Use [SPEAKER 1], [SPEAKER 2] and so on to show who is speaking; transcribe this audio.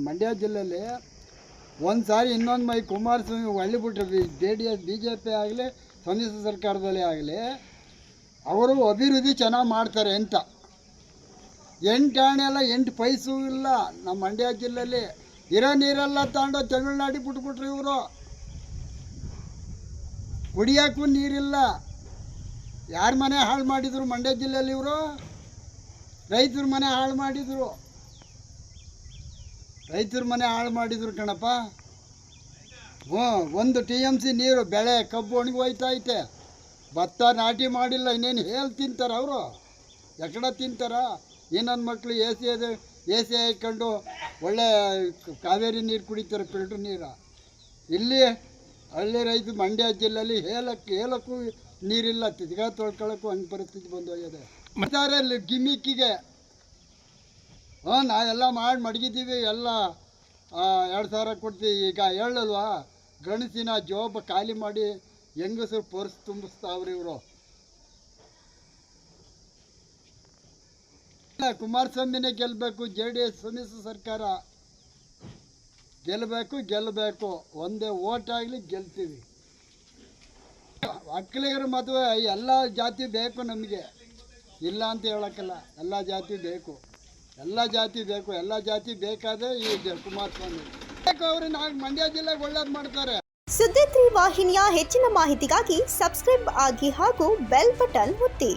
[SPEAKER 1] ಮಂಡ್ಯ ಜಿಲ್ಲೆಯಲ್ಲಿ ಒಂದು ಸಾರಿ ಇನ್ನೊಂದು ಮೈ ಕುಮಾರಸ್ವಾಮಿ ಒಳ್ಳಿಬಿಟ್ರೆ JDS BJP ಆಗಲಿ ಸಮ್ಮಿಶ್ರ ಸರ್ಕಾರದಲ್ಲಿ ಆಗಲಿ ಅವರು ಅಭಿವೃದ್ಧಿ ಚೆನ್ನಾಗಿ ಮಾಡ್ತಾರೆ ಅಂತ 8 ಆಣೆ ಎಲ್ಲ 8 ಪೈಸೂ ಇಲ್ಲ ನಮ್ಮ ಮಂಡ್ಯ ಜಿಲ್ಲೆಯಲ್ಲಿ ಇರೋ ನೀರೆಲ್ಲ ತಗೊಂಡು ತಮಿಳ್ನಾಡಿಗೆ ಬಿಟ್ಬಿಟ್ರು ಇವರು ಕುಡಿಯೋಕ್ಕೂ ನೀರಿಲ್ಲ ಯಾರ ಮನೆ ಹಾಳು ಮಾಡಿದರು ಮಂಡ್ಯ ಜಿಲ್ಲೆಯಲ್ಲಿ ಇವರು ರೈತರ ಮನೆ ಹಾಳು ಮಾಡಿದರು ಕಣಪ್ಪ ಒಂದು TMC ನೀರು ಬೆಳೆ ಕಬ್ಬು ಒಣಗಿ ಹೋಯ್ತೈತೆ ಭತ್ತ ನಾಟಿ ಮಾಡಿಲ್ಲ ಇನ್ನೇನು ಹೇಳಿ ತಿಂತಾರೆ ಅವರು ಎಕಡೆ ತಿಂತಾರ ಇನ್ನೊಂದು ಮಕ್ಕಳು ಎ ಸಿ ಹಾಕ್ಕೊಂಡು ಒಳ್ಳೆ ಕಾವೇರಿ ನೀರು ಕುಡಿತಾರೆ ಫಿಲ್ಟ್ರ್ ನೀರು ಇಲ್ಲಿ ಹಳ್ಳಿ ರೈತ ಮಂಡ್ಯ ಜಿಲ್ಲೆಯಲ್ಲಿ ಹೇಳಕ್ಕೂ ನೀರಿಲ್ಲ ತಿರ್ಗಾ ತೊಳ್ಕೊಳ್ಳೋಕ್ಕೂ ಹಂಗೆ ಪರಿಸ್ಥಿತಿ ಬಂದು ಹೋಗಿದೆ ಮತ್ತೆ ಗಿಮಿಕ್ಕಿಗೆ ನಾವೆಲ್ಲ ಮಾಡಿ ಮಡಗಿದ್ದೀವಿ ಎಲ್ಲ 2,000 ಕೊಡ್ತೀವಿ ಈಗ ಹೇಳಲ್ವಾ ಗಣಸಿನ ಜೋಬ್ ಖಾಲಿ ಮಾಡಿ ಹೆಂಗಸರು ಪರ್ಸ್ ತುಂಬಿಸ್ತಾವ್ರಿ ಇವರು ಕುಮಾರಸ್ವಾಮಿನೇ ಗೆಲ್ಲಬೇಕು JDS ಸಮ್ಮಿಶ್ರ ಸರ್ಕಾರ ಗೆಲ್ಲಬೇಕು ಒಂದೇ ಓಟ್ ಆಗಲಿ ಗೆಲ್ತೀವಿ ಒಕ್ಕಲಿಗರ ಮದುವೆ ಎಲ್ಲ ಜಾತಿ ಬೇಕು ನಮಗೆ ಇಲ್ಲ ಅಂತ ಹೇಳೋಕ್ಕಲ್ಲ ಎಲ್ಲ ಜಾತಿ ಬೇಕು ಎಲ್ಲ ಜಾತಿ ಬೇಕಾದ್ರೆ ಈ ಕುಮಾರಸ್ವಾಮಿ ಅವರು ಮಂಡ್ಯ ಜಿಲ್ಲೆಗೆ ಒಳ್ಳೇದು ಮಾಡ್ತಾರೆ
[SPEAKER 2] ಸುದ್ದಿ 3 ವಾಹಿನಿಯ ಹೆಚ್ಚಿನ ಮಾಹಿತಿಗಾಗಿ ಸಬ್ಸ್ಕ್ರೈಬ್ ಆಗಿ ಹಾಗೂ ಬೆಲ್ ಬಟನ್ ಒತ್ತಿ.